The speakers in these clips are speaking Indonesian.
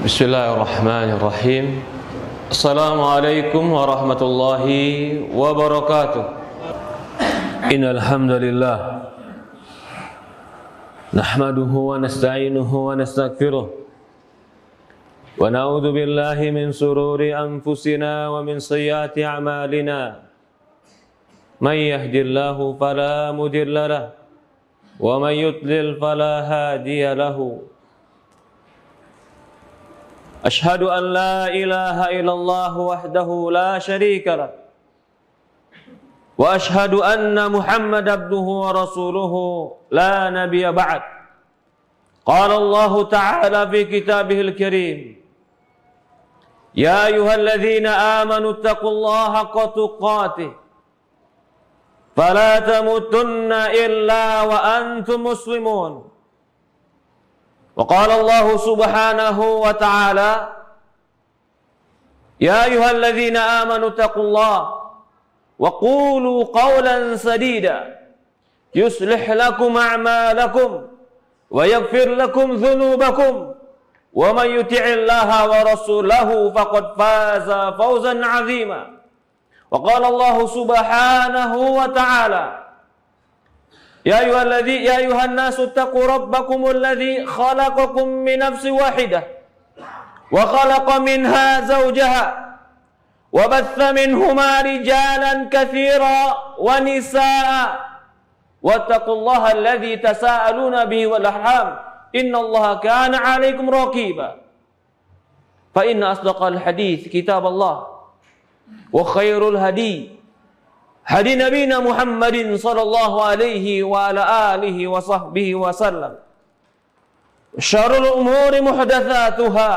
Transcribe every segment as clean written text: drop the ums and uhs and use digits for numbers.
Bismillahirrahmanirrahim. Assalamualaikum warahmatullahi wabarakatuh. Innal hamdalillah nahmaduhu wa nasta'inuhu wa nastaghfiruh wa na'udzu billahi min sururi anfusina wa min sayyiati a'malina. May yahdihillahu fala mudilla lahu wa may yudlil fala hadiya lahu. Ashhadu an la ilaha illallah wahdahu la syarika lah wa ashhadu anna Muhammad abduhu wa rasuluhu la nabiyya ba'd. Qala Allah ta'ala fi kitabihil karim, ya ayyuhalladzina amanu taqullaha haqqa tuqatih fala tamutunna illa wa antum muslimun. Wa qala Allah subhanahu wa ta'ala, ya ayyuhalladzina amanu taqullaha wa qulu qawlan sadida yuslih lakum a'malakum wa yaghfir lakum dhunubakum wa man yuti'illaha wa rasulahu faqad faza fawzan 'azima. Wa qala Allah subhanahu wa ta'ala, ya ayuhan nasu taqu rabbakumul ladzi khalaqakum min nafsin wahidah wa khalaqa minha zawjaha wa batha minhuma rijalan katsira wa nisaa wattaqullaha alladzi tasaaluna bihi wal arham innallaha kana 'alaikum raqiba. Fa inna asdaqal hadits kitaballah wa khairul hadi hadi nabiyina Muhammadin sallallahu alaihi wa ala alihi wa sahbihi wa sallam. Syarrul umuri muhdatsatuha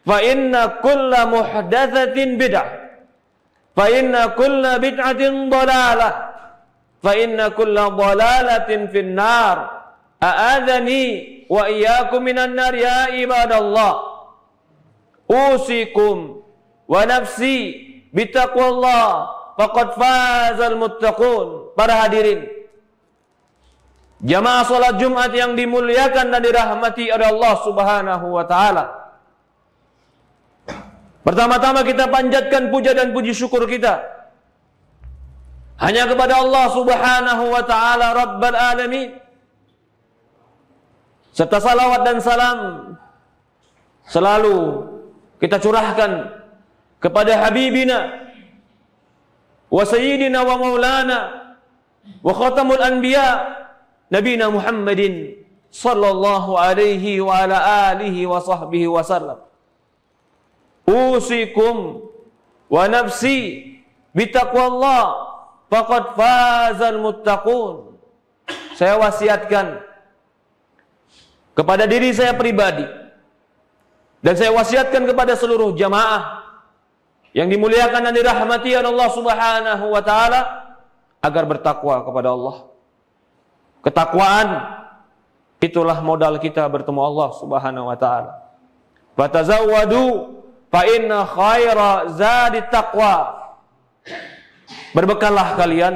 fa inna kulla muhdatsatin bid'ah fa inna kulla bid'atin dhalalah fa inna kulla dhalalatin finnar. A'adzani wa iyyakum minan nar ya ibadallah. Usikum wa nafsi bitaqwallah faqad fazal muttaqun. Para hadirin, jamaah salat Jumat yang dimuliakan dan dirahmati oleh Allah Subhanahu wa taala. Pertama-tama kita panjatkan puja dan puji syukur kita hanya kepada Allah Subhanahu wa taala Rabbul alamin. Serta salawat dan salam selalu kita curahkan kepada habibina wa sayyidina wa maulana wa khatamul anbiya nabina Muhammadin sallallahu alaihi wa ala alihi wa sahbihi wa sallam. Usikum wa nafsi bitaqwallah faqad fazal muttaqun. Saya wasiatkan kepada diri saya pribadi dan saya wasiatkan kepada seluruh jamaah yang dimuliakan dan dirahmati oleh Allah Subhanahu wa taala agar bertakwa kepada Allah. Ketakwaan itulah modal kita bertemu Allah Subhanahu wa taala. Fatazawwadu fa inna khaira zadit taqwa. Berbekallah kalian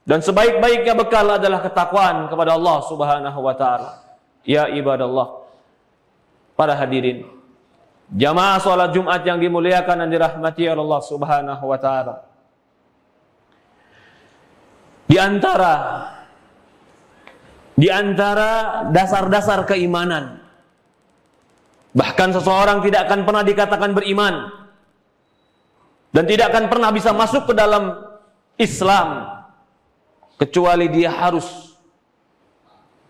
dan sebaik-baiknya bekal adalah ketakwaan kepada Allah Subhanahu wa taala. Ya ibadallah, para hadirin, jamaah salat Jumat yang dimuliakan dan dirahmati oleh Allah Subhanahu wa taala. Di antara dasar-dasar keimanan, bahkan seseorang tidak akan pernah dikatakan beriman dan tidak akan pernah bisa masuk ke dalam Islam kecuali dia harus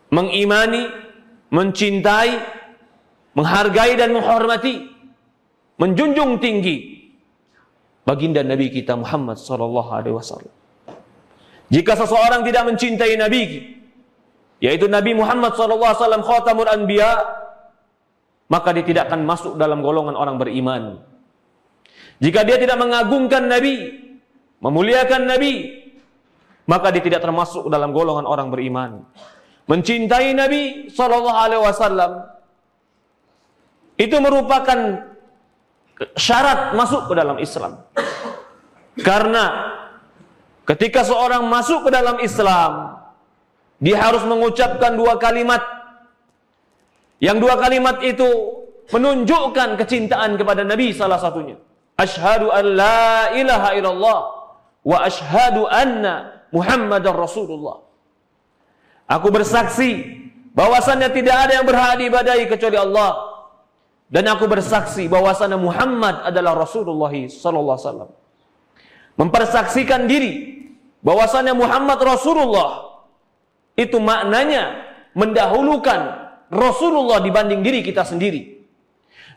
mengimani, mencintai, menghargai dan menghormati, menjunjung tinggi baginda Nabi kita Muhammad sallallahu alaihi wasallam. Jika seseorang tidak mencintai Nabi, yaitu Nabi Muhammad sallallahu alaihi wasallam khatamul anbiya, maka dia tidak akan masuk dalam golongan orang beriman. Jika dia tidak mengagungkan Nabi, memuliakan Nabi, maka dia tidak termasuk dalam golongan orang beriman. Mencintai Nabi sallallahu alaihi wasallam itu merupakan syarat masuk ke dalam Islam. Karena ketika seorang masuk ke dalam Islam, dia harus mengucapkan dua kalimat. Yang dua kalimat itu menunjukkan kecintaan kepada Nabi salah satunya. Asyhadu an la ilaha illallah wa asyhadu anna Muhammadar Rasulullah. Aku bersaksi bahwasannya tidak ada yang berhak diibadahi kecuali Allah, dan aku bersaksi bahwasannya Muhammad adalah Rasulullah sallallahu alaihi wasallam. Mempersaksikan diri bahwasannya Muhammad Rasulullah itu maknanya mendahulukan Rasulullah dibanding diri kita sendiri.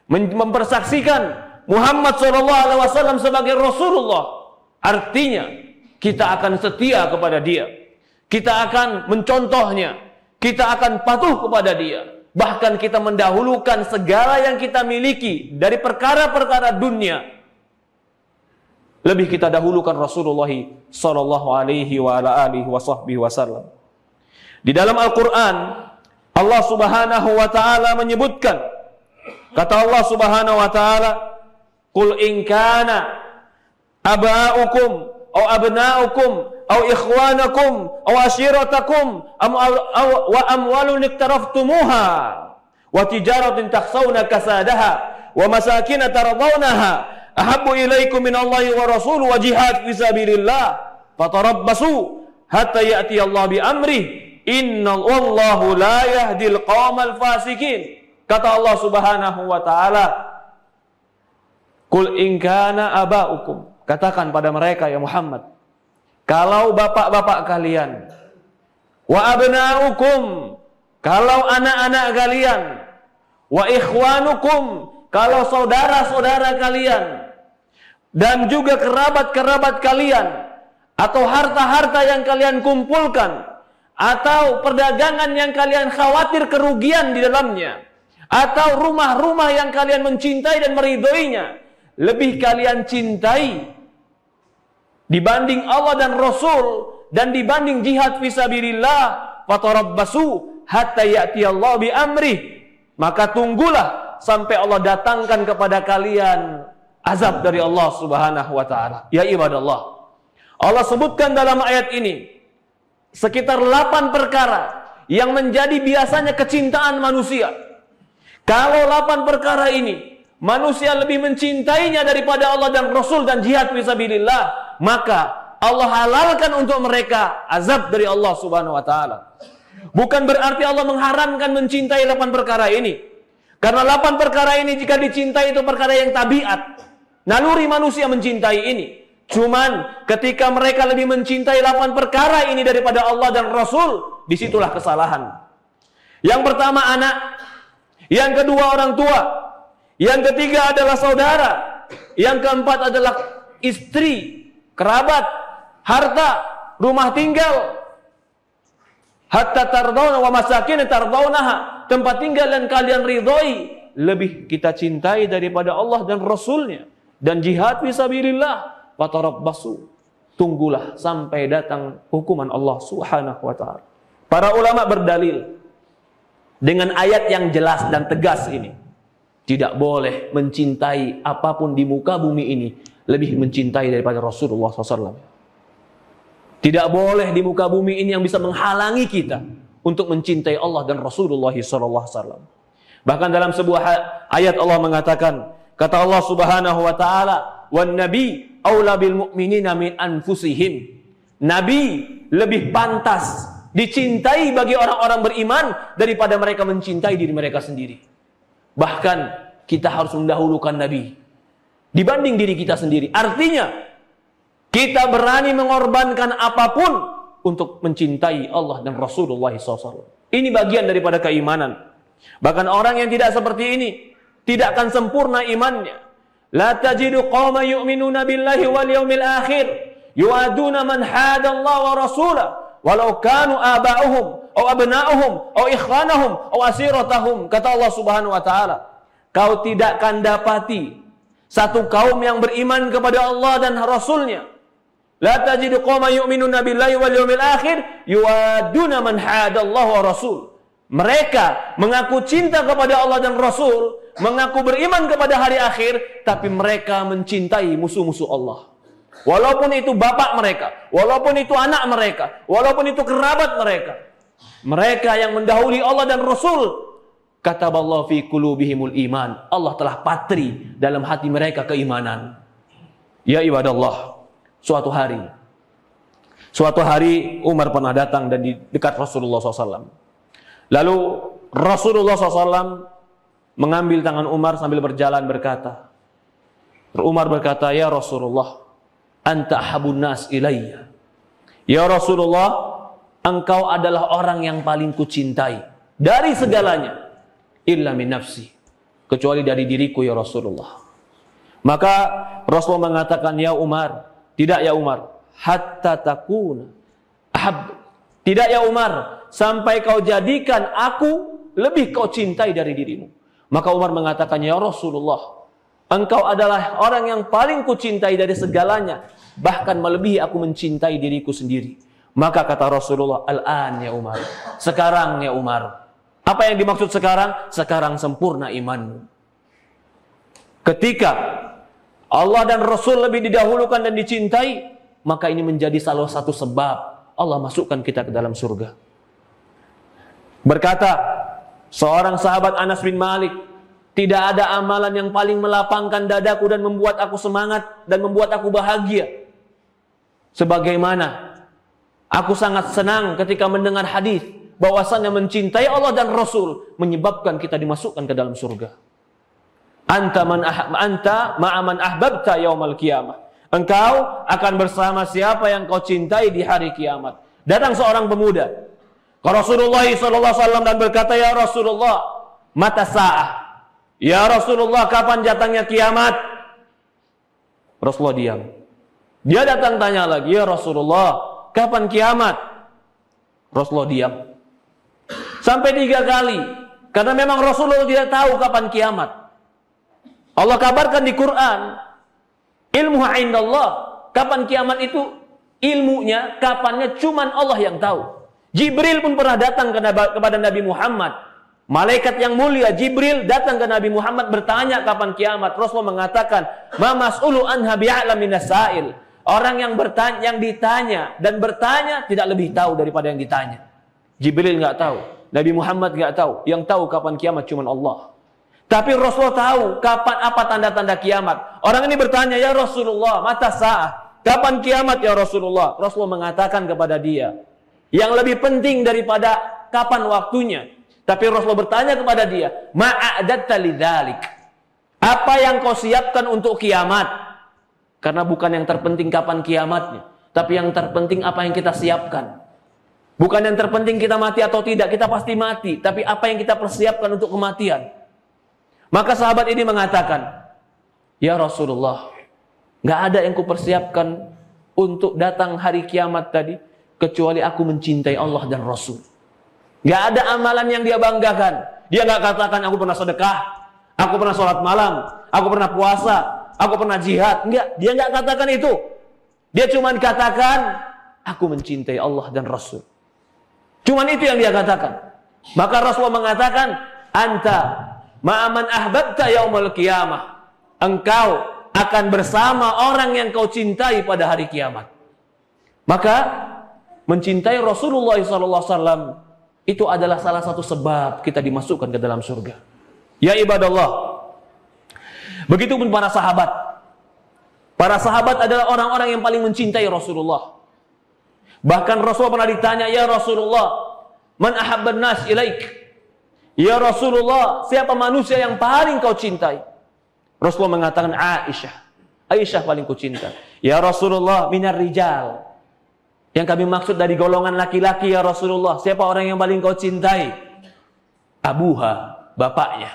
Mempersaksikan Muhammad SAW sebagai Rasulullah artinya kita akan setia kepada dia, kita akan mencontohnya, kita akan patuh kepada dia. Bahkan kita mendahulukan segala yang kita miliki dari perkara-perkara dunia, lebih kita dahulukan Rasulullah sallallahu alaihi wa ala alihi wasallam. Di dalam Al-Quran Allah subhanahu wa ta'ala menyebutkan, kata Allah subhanahu wa ta'ala, Qul in kana aba'ukum aw abna'ukum aw ikhwanakum aw ashiratakum wa amwalun iktaraftumuha wa tijaratin takhsawna kasadaha wa masakin tardawnaha ahabbu ilaikum minallahi wa rasul wa jihad fi sabilillah fatarabbasu hatta ya'ti Allah bi amrih innallahu la yahdil qaumal fasikin. Kata Allah Subhanahu wa taala, Qul in kana aba'ukum, katakan pada mereka ya Muhammad, kalau bapak-bapak kalian, wa abna'ukum, kalau anak-anak kalian, wa ikhwanukum, kalau saudara-saudara kalian, dan juga kerabat-kerabat kalian, atau harta-harta yang kalian kumpulkan, atau perdagangan yang kalian khawatir kerugian di dalamnya, atau rumah-rumah yang kalian mencintai dan meridhoinya, lebih kalian cintai dibanding Allah dan Rasul dan dibanding jihad fisabilillah, fatarabbasu hatta ya'ti Allah bi amrih, maka tunggulah sampai Allah datangkan kepada kalian azab dari Allah Subhanahu wa taala. Ya ibadallah, Allah sebutkan dalam ayat ini sekitar 8 perkara yang menjadi biasanya kecintaan manusia. Kalau 8 perkara ini manusia lebih mencintainya daripada Allah dan Rasul dan jihad fisabilillah, maka Allah halalkan untuk mereka azab dari Allah Subhanahu wa taala. Bukan berarti Allah mengharamkan mencintai 8 perkara ini. Karena 8 perkara ini jika dicintai itu perkara yang tabiat, naluri manusia mencintai ini. Cuman ketika mereka lebih mencintai 8 perkara ini daripada Allah dan Rasul, disitulah kesalahan. Yang pertama anak, yang kedua orang tua, yang ketiga adalah saudara, yang keempat adalah istri, kerabat, harta, rumah tinggal. Hatta tardawna wa masakin tardawnaha, tempat tinggal yang kalian ridhoi, lebih kita cintai daripada Allah dan Rasulnya. Dan jihad fisabilillah, fatarabbasu, tunggulah sampai datang hukuman Allah Subhanahu wa ta'ala. Para ulama berdalil dengan ayat yang jelas dan tegas ini, tidak boleh mencintai apapun di muka bumi ini lebih mencintai daripada Rasulullah SAW. Tidak boleh di muka bumi ini yang bisa menghalangi kita untuk mencintai Allah dan Rasulullah SAW. Bahkan dalam sebuah ayat Allah mengatakan, kata Allah Subhanahu wa ta'ala, wan nabi aula bil mu'minina min anfusihim. Nabi lebih pantas dicintai bagi orang-orang beriman daripada mereka mencintai diri mereka sendiri. Bahkan kita harus mendahulukan Nabi dibanding diri kita sendiri. Artinya kita berani mengorbankan apapun untuk mencintai Allah dan Rasulullah SAW. Ini bagian daripada keimanan. Bahkan orang yang tidak seperti ini tidak akan sempurna imannya. La tajidu qauman yu'minuna billahi wal yawmil akhir yu'aduna man hadallahu wa rasulahu walau kanu aba'uhum aw abna'uhum aw ikhwanahum aw asiratahum. Kata Allah Subhanahu wa taala, kau tidak akan dapati satu kaum yang beriman kepada Allah dan Rasulnya. La tajidu qauman yu'minuna billahi wal yawmil akhir yu'aduna man hadallahu wa rasul. Mereka mengaku cinta kepada Allah dan Rasul, mengaku beriman kepada hari akhir, tapi mereka mencintai musuh-musuh Allah. Walaupun itu bapak mereka, walaupun itu anak mereka, walaupun itu kerabat mereka. Mereka yang mendahului Allah dan Rasul kataballahu fi qulubihimul iman. Allah telah patri dalam hati mereka keimanan. Ya ibadallah, suatu hari Umar pernah datang dan di dekat Rasulullah SAW. Lalu Rasulullah SAW mengambil tangan Umar sambil berjalan berkata, Umar berkata, ya Rasulullah, anta ahabun nas ilayya. Ya Rasulullah, engkau adalah orang yang paling kucintai dari segalanya. Illa min nafsi, kecuali dari diriku ya Rasulullah. Maka Rasulullah mengatakan, ya Umar, tidak ya Umar, hatta takuna ahab. Tidak ya Umar, sampai kau jadikan aku lebih kau cintai dari dirimu. Maka Umar mengatakan, ya Rasulullah, engkau adalah orang yang paling kucintai dari segalanya, bahkan melebihi aku mencintai diriku sendiri. Maka kata Rasulullah, al-an ya Umar, sekarang ya Umar. Apa yang dimaksud sekarang? Sekarang sempurna imanmu. Ketika Allah dan Rasul lebih didahulukan dan dicintai, maka ini menjadi salah satu sebab Allah masukkan kita ke dalam surga. Berkata seorang sahabat Anas bin Malik, tidak ada amalan yang paling melapangkan dadaku dan membuat aku semangat dan membuat aku bahagia sebagaimana aku sangat senang ketika mendengar hadis bahwasanya mencintai Allah dan Rasul menyebabkan kita dimasukkan ke dalam surga. Anta ma'aman ahbabta yaumal qiyamah. Engkau akan bersama siapa yang kau cintai di hari kiamat. Datang seorang pemuda ke Rasulullah SAW dan berkata, ya Rasulullah, mata sa'ah. Ya Rasulullah, kapan datangnya kiamat? Rasulullah diam. Dia datang tanya lagi, ya Rasulullah, kapan kiamat? Rasulullah diam. Sampai 3 kali. Karena memang Rasulullah tidak tahu kapan kiamat. Allah kabarkan di Quran, ilmu indallah. Kapan kiamat itu ilmunya, kapannya cuman Allah yang tahu. Jibril pun pernah datang kepada Nabi Muhammad. Malaikat yang mulia Jibril datang ke Nabi Muhammad bertanya kapan kiamat. Rasulullah mengatakan, ma mas'ulu anha bi'a'lam minas sa'il. Orang yang ditanya dan bertanya tidak lebih tahu daripada yang ditanya. Jibril enggak tahu, Nabi Muhammad enggak tahu. Yang tahu kapan kiamat cuma Allah. Tapi Rasulullah tahu kapan apa tanda-tanda kiamat. Orang ini bertanya, ya Rasulullah, mata sa'ah. Kapan kiamat ya Rasulullah? Rasulullah mengatakan kepada dia, yang lebih penting daripada kapan waktunya. Tapi Rasulullah bertanya kepada dia, ma'adatta lidzalik. Apa yang kau siapkan untuk kiamat? Karena bukan yang terpenting kapan kiamatnya, tapi yang terpenting apa yang kita siapkan. Bukan yang terpenting kita mati atau tidak, kita pasti mati. Tapi apa yang kita persiapkan untuk kematian. Maka sahabat ini mengatakan, ya Rasulullah, gak ada yang kupersiapkan untuk datang hari kiamat tadi, kecuali aku mencintai Allah dan Rasul. Gak ada amalan yang dia banggakan. Dia gak katakan, aku pernah sedekah, aku pernah sholat malam, aku pernah puasa, aku pernah jihad. Enggak, dia gak katakan itu. Dia cuma katakan, aku mencintai Allah dan Rasul. Cuman itu yang dia katakan. Maka Rasulullah mengatakan, anta ma'aman ahbabta yaumal qiyamah. Engkau akan bersama orang yang kau cintai pada hari kiamat. Maka mencintai Rasulullah SAW itu adalah salah satu sebab kita dimasukkan ke dalam surga. Ya ibadallah. Begitupun para sahabat. Para sahabat adalah orang-orang yang paling mencintai Rasulullah. Bahkan Rasulullah pernah ditanya, ya Rasulullah, man ahabban nas ilaik? Ya Rasulullah, siapa manusia yang paling kau cintai? Rasulullah mengatakan Aisyah. Aisyah paling ku cinta. Ya Rasulullah, minar rijal. Yang kami maksud dari golongan laki-laki ya Rasulullah, siapa orang yang paling kau cintai? Abuha, bapaknya.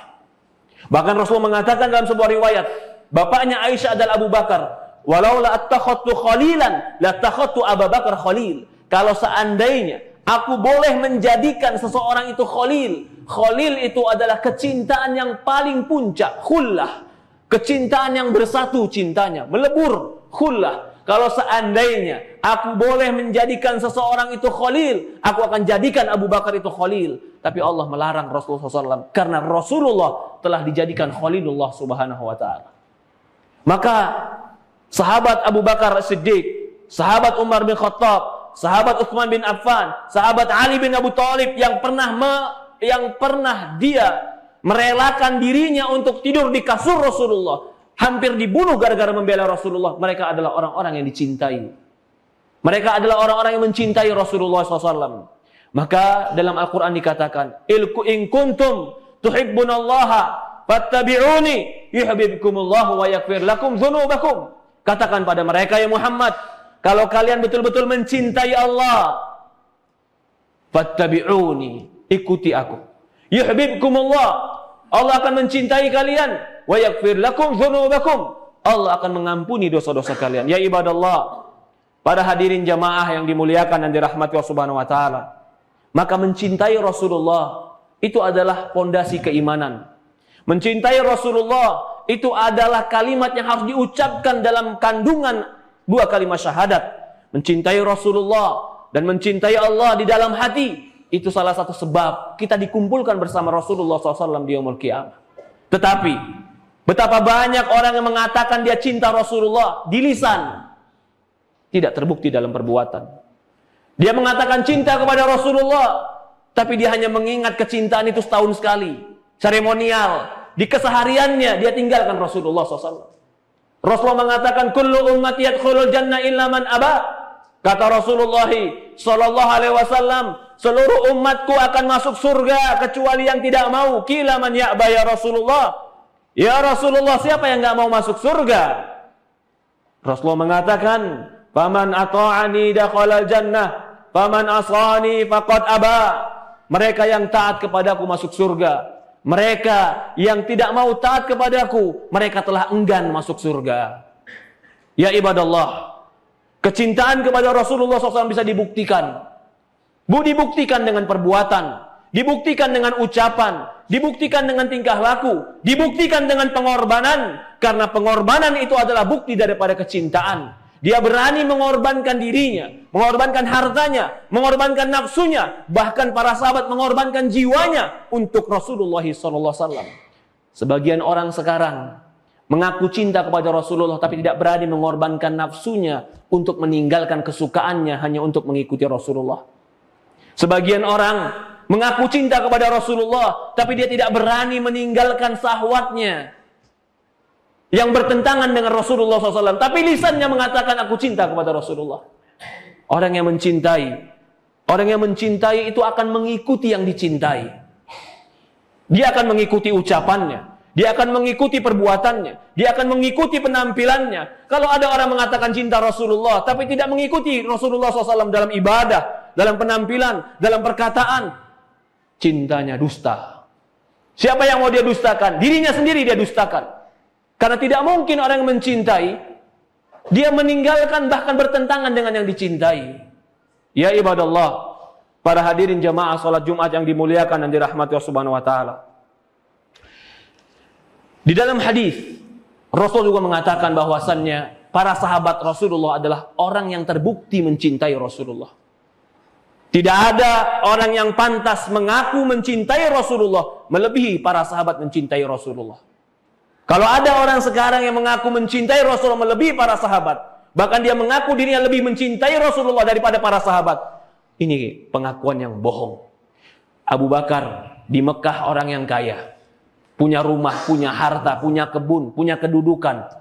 Bahkan Rasulullah mengatakan dalam sebuah riwayat, bapaknya Aisyah adalah Abu Bakar. Walau la attakhadtu khalilan la attakhadtu Abu Bakar khalil. Kalau seandainya aku boleh menjadikan seseorang itu khalil. Khalil itu adalah kecintaan yang paling puncak, khullah. Kecintaan yang bersatu cintanya, melebur, khullah. Kalau seandainya aku boleh menjadikan seseorang itu khalil, aku akan jadikan Abu Bakar itu khalil. Tapi Allah melarang Rasulullah SAW karena Rasulullah telah dijadikan khalilullah subhanahu wa ta'ala. Maka sahabat Abu Bakar As-Siddiq, sahabat Umar bin Khattab, sahabat Utsman bin Affan, sahabat Ali bin Abu Thalib yang pernah dia merelakan dirinya untuk tidur di kasur Rasulullah, hampir dibunuh gara-gara membela Rasulullah. Mereka adalah orang-orang yang dicintai. Mereka adalah orang-orang yang mencintai Rasulullah SAW. Maka dalam Al-Quran dikatakan, in kuntum tuhibbunallaha fattabi'uni yuhibbukumullahu wa yaghfir lakum dzunubakum. Katakan pada mereka, ya Muhammad, kalau kalian betul-betul mencintai Allah, fattabi'uni, ikuti aku. Yuhibbukumullah, Allah akan mencintai kalian. Wa yaghfir lakum dzunubakum, Allah akan mengampuni dosa-dosa kalian. Ya ibadallah, para hadirin jamaah yang dimuliakan dan dirahmati Allah Subhanahu wa taala. Maka mencintai Rasulullah itu adalah pondasi keimanan. Mencintai Rasulullah itu adalah kalimat yang harus diucapkan dalam kandungan dua kalimat syahadat. Mencintai Rasulullah dan mencintai Allah di dalam hati, itu salah satu sebab kita dikumpulkan bersama Rasulullah SAW di yaumul qiyamah. Tetapi betapa banyak orang yang mengatakan dia cinta Rasulullah di lisan, tidak terbukti dalam perbuatan. Dia mengatakan cinta kepada Rasulullah, tapi dia hanya mengingat kecintaan itu setahun sekali, seremonial. Di kesehariannya dia tinggalkan Rasulullah SAW. Rasulullah mengatakan, kullu ummati yadkhulul jannah illa man aba. Kata Rasulullah SAW, seluruh umatku akan masuk surga kecuali yang tidak mau. Qila man ya'ba ya Rasulullah. Ya Rasulullah, siapa yang enggak mau masuk surga? Rasulullah mengatakan, faman ata'ani dakhalal jannah, faman asani faqad aba. Mereka yang taat kepadaku masuk surga. Mereka yang tidak mau taat kepadaku, mereka telah enggan masuk surga. Ya ibadallah, kecintaan kepada Rasulullah SAW bisa dibuktikan. Dibuktikan dengan perbuatan, dibuktikan dengan ucapan, dibuktikan dengan tingkah laku, dibuktikan dengan pengorbanan. Karena pengorbanan itu adalah bukti daripada kecintaan. Dia berani mengorbankan dirinya, mengorbankan hartanya, mengorbankan nafsunya, bahkan para sahabat mengorbankan jiwanya untuk Rasulullah SAW. Sebagian orang sekarang mengaku cinta kepada Rasulullah tapi tidak berani mengorbankan nafsunya untuk meninggalkan kesukaannya hanya untuk mengikuti Rasulullah. Sebagian orang mengaku cinta kepada Rasulullah tapi dia tidak berani meninggalkan syahwatnya yang bertentangan dengan Rasulullah SAW. Tapi lisannya mengatakan aku cinta kepada Rasulullah. Orang yang mencintai itu akan mengikuti yang dicintai. Dia akan mengikuti ucapannya, dia akan mengikuti perbuatannya, dia akan mengikuti penampilannya. Kalau ada orang mengatakan cinta Rasulullah tapi tidak mengikuti Rasulullah SAW dalam ibadah, dalam penampilan, dalam perkataan, cintanya dusta. Siapa yang mau dia dustakan? Dirinya sendiri dia dustakan. Karena tidak mungkin orang yang mencintai, dia meninggalkan bahkan bertentangan dengan yang dicintai. Ya ibadallah, para hadirin jamaah salat Jumat yang dimuliakan dan dirahmati Allah Subhanahu wa taala. Di dalam hadis, Rasul juga mengatakan bahwasannya para sahabat Rasulullah adalah orang yang terbukti mencintai Rasulullah. Tidak ada orang yang pantas mengaku mencintai Rasulullah melebihi para sahabat mencintai Rasulullah. Kalau ada orang sekarang yang mengaku mencintai Rasulullah melebihi para sahabat, bahkan dia mengaku dirinya lebih mencintai Rasulullah daripada para sahabat, ini pengakuan yang bohong. Abu Bakar di Mekah orang yang kaya, punya rumah, punya harta, punya kebun, punya kedudukan.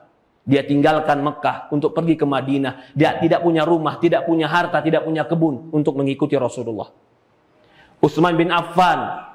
Dia tinggalkan Mekah untuk pergi ke Madinah. Dia tidak punya rumah, tidak punya harta, tidak punya kebun untuk mengikuti Rasulullah. Utsman bin Affan,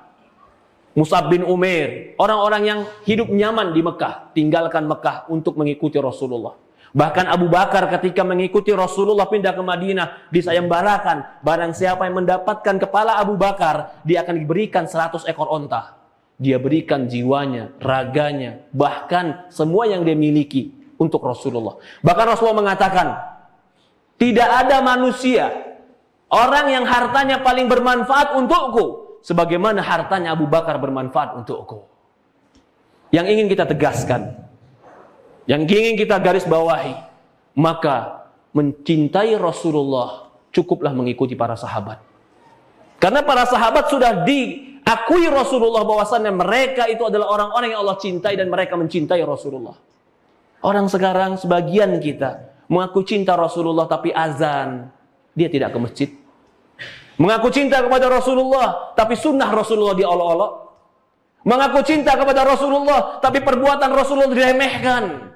Mus'ab bin Umair, orang-orang yang hidup nyaman di Mekah, tinggalkan Mekah untuk mengikuti Rasulullah. Bahkan Abu Bakar ketika mengikuti Rasulullah pindah ke Madinah, disayembarakan, barang siapa yang mendapatkan kepala Abu Bakar, dia akan diberikan 100 ekor onta. Dia berikan jiwanya, raganya, bahkan semua yang dia miliki untuk Rasulullah. Bahkan Rasulullah mengatakan, tidak ada manusia, orang yang hartanya paling bermanfaat untukku sebagaimana hartanya Abu Bakar bermanfaat untukku. Yang ingin kita tegaskan, yang ingin kita garis bawahi, maka mencintai Rasulullah cukuplah mengikuti para sahabat. Karena para sahabat sudah diakui Rasulullah bahwasannya mereka itu adalah orang-orang yang Allah cintai dan mereka mencintai Rasulullah. Orang sekarang sebagian kita mengaku cinta Rasulullah tapi azan, dia tidak ke masjid. Mengaku cinta kepada Rasulullah tapi sunnah Rasulullah diolok-olok. mengaku cinta kepada Rasulullah, tapi perbuatan Rasulullah diremehkan.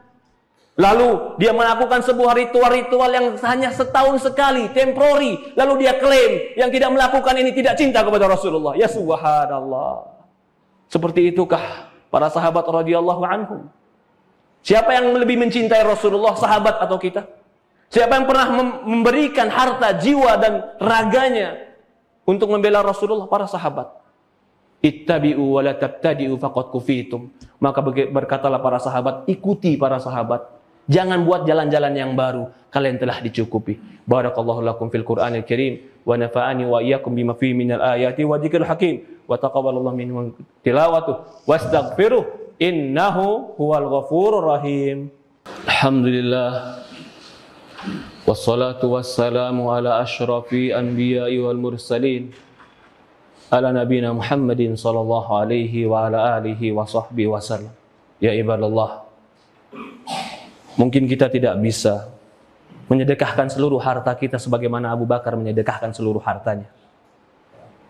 Lalu dia melakukan sebuah ritual-ritual yang hanya setahun sekali, temporary. Lalu dia klaim yang tidak melakukan ini tidak cinta kepada Rasulullah. Ya subhanallah. Seperti itukah para sahabat radhiyallahu anhum? Siapa yang lebih mencintai Rasulullah, sahabat atau kita? Siapa yang pernah memberikan harta, jiwa dan raganya untuk membela Rasulullah? Para sahabat. Ittabi'u wa la tabtadi'u faqad kufitum. Maka berkatalah para sahabat, ikuti para sahabat. Jangan buat jalan-jalan yang baru, kalian telah dicukupi. Barakallahu lakum fil Qur'anil Karim wa nafa'ani wa iyyakum bima fihi minal ayati wa dzikril hakim wa taqabbalallahu minni tilawatuhu wastaghfiruh innahu huwal ghafurur rahim. Alhamdulillah wassalatu wassalamu ala asyrafil anbiya'i wal mursalin ala nabiyina Muhammadin sallallahu alaihi wa ala alihi wa sahbihi wasallam. Ya ibadallah, mungkin kita tidak bisa menyedekahkan seluruh harta kita sebagaimana Abu Bakar menyedekahkan seluruh hartanya.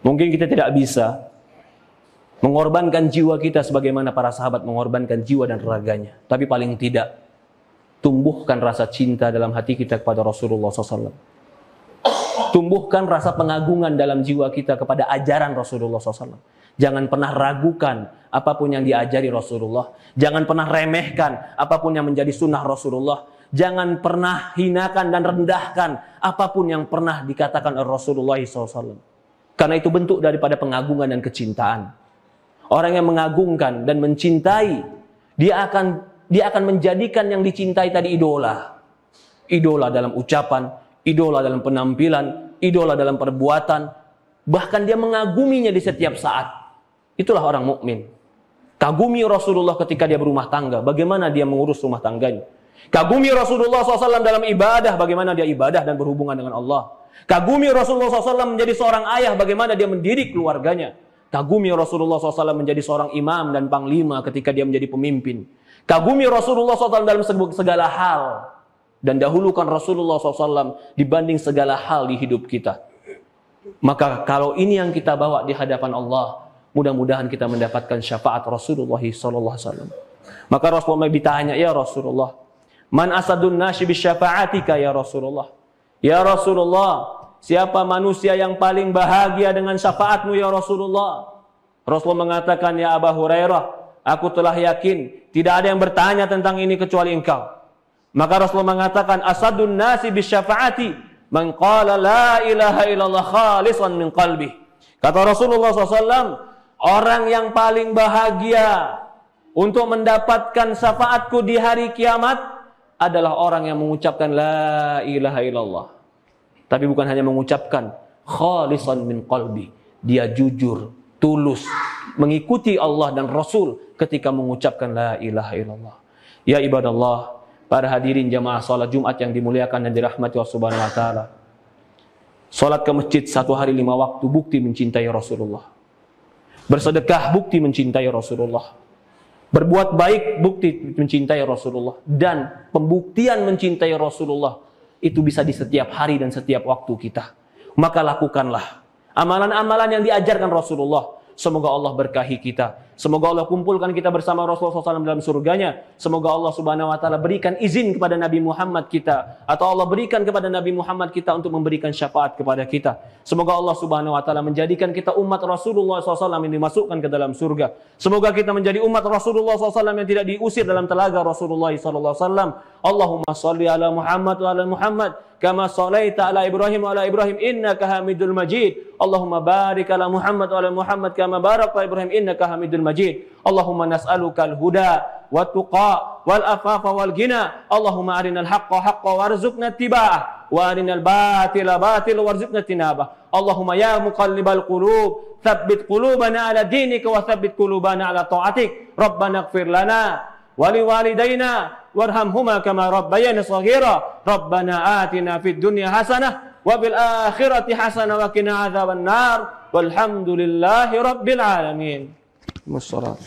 Mungkin kita tidak bisa mengorbankan jiwa kita sebagaimana para sahabat mengorbankan jiwa dan raganya. Tapi paling tidak, tumbuhkan rasa cinta dalam hati kita kepada Rasulullah SAW. Tumbuhkan rasa pengagungan dalam jiwa kita kepada ajaran Rasulullah SAW. Jangan pernah ragukan apapun yang diajari Rasulullah. Jangan pernah remehkan apapun yang menjadi sunnah Rasulullah. Jangan pernah hinakan dan rendahkan apapun yang pernah dikatakan oleh Rasulullah SAW. Karena itu bentuk daripada pengagungan dan kecintaan. Orang yang mengagungkan dan mencintai, dia akan menjadikan yang dicintai tadi idola. Idola dalam ucapan, idola dalam penampilan, idola dalam perbuatan. Bahkan dia mengaguminya di setiap saat. Itulah orang mukmin. Kagumi Rasulullah ketika dia berumah tangga, bagaimana dia mengurus rumah tangganya. Kagumi Rasulullah SAW dalam ibadah, bagaimana dia ibadah dan berhubungan dengan Allah. Kagumi Rasulullah SAW menjadi seorang ayah, bagaimana dia mendidik keluarganya. Kagumi Rasulullah SAW menjadi seorang imam dan panglima ketika dia menjadi pemimpin. Kagumi Rasulullah SAW dalam segala hal. Dan dahulukan Rasulullah SAW dibanding segala hal di hidup kita. Maka kalau ini yang kita bawa di hadapan Allah, mudah-mudahan kita mendapatkan syafaat Rasulullah SAW. Maka Rasulullah ditanya, ya Rasulullah, man asadun nasi bisyafa'atika ya Rasulullah. Ya Rasulullah, siapa manusia yang paling bahagia dengan syafaatmu ya Rasulullah? Rasulullah mengatakan, ya Abu Hurairah, aku telah yakin tidak ada yang bertanya tentang ini kecuali engkau. Maka Rasulullah mengatakan, asadun nasi bisyafa'ati man qala la ilaha illallah khalisan min qalbi. Kata Rasulullah SAW, orang yang paling bahagia untuk mendapatkan syafaatku di hari kiamat adalah orang yang mengucapkan la ilaha illallah. Tapi bukan hanya mengucapkan, khalisan min qalbi. Dia jujur, tulus, mengikuti Allah dan Rasul ketika mengucapkan la ilaha illallah. Ya ibadallah, para hadirin jamaah salat Jumat yang dimuliakan dan dirahmati Allah Subhanahu wa taala. Salat ke masjid 1 hari 5 waktu bukti mencintai Rasulullah. Bersedekah bukti mencintai Rasulullah. Berbuat baik bukti mencintai Rasulullah. Dan pembuktian mencintai Rasulullah itu bisa di setiap hari dan setiap waktu kita. Maka lakukanlah amalan-amalan yang diajarkan Rasulullah. Semoga Allah berkahi kita. Semoga Allah kumpulkan kita bersama Rasulullah SAW dalam surganya. Semoga Allah Subhanahu wa taala berikan izin kepada Nabi Muhammad kita, atau Allah berikan kepada Nabi Muhammad kita untuk memberikan syafaat kepada kita. Semoga Allah Subhanahu wa taala menjadikan kita umat Rasulullah SAW yang dimasukkan ke dalam surga. Semoga kita menjadi umat Rasulullah SAW yang tidak diusir dalam telaga Rasulullah SAW. Allahumma salli ala Muhammad wa ala Muhammad kama sallaita ala Ibrahim wa ala Ibrahim innaka Hamidul Majid. Allahumma barik ala Muhammad wa ala Muhammad kama barakta Ibrahim innaka Hamidul Majid. Allahumma nas'aluka al-huda wa tuqa wal afafa wal ghina. Allahumma arinal haqqa haqqa warzuqna ittiba'ah wa arinal batila batila warzuqna tinabah. Allahumma ya muqallibal qulub tsabbit qulubana ala dinika wa tsabbit qulubana ala ta'atik. Rabbana ighfir lana wa liwalidayna warhamhuma kama rabbayana shaghira. Rabbana atina fid dunya hasanah wa bil akhirati hasanah wa qina adzaban nar. Walhamdulillahi rabbil alamin. Wassalam.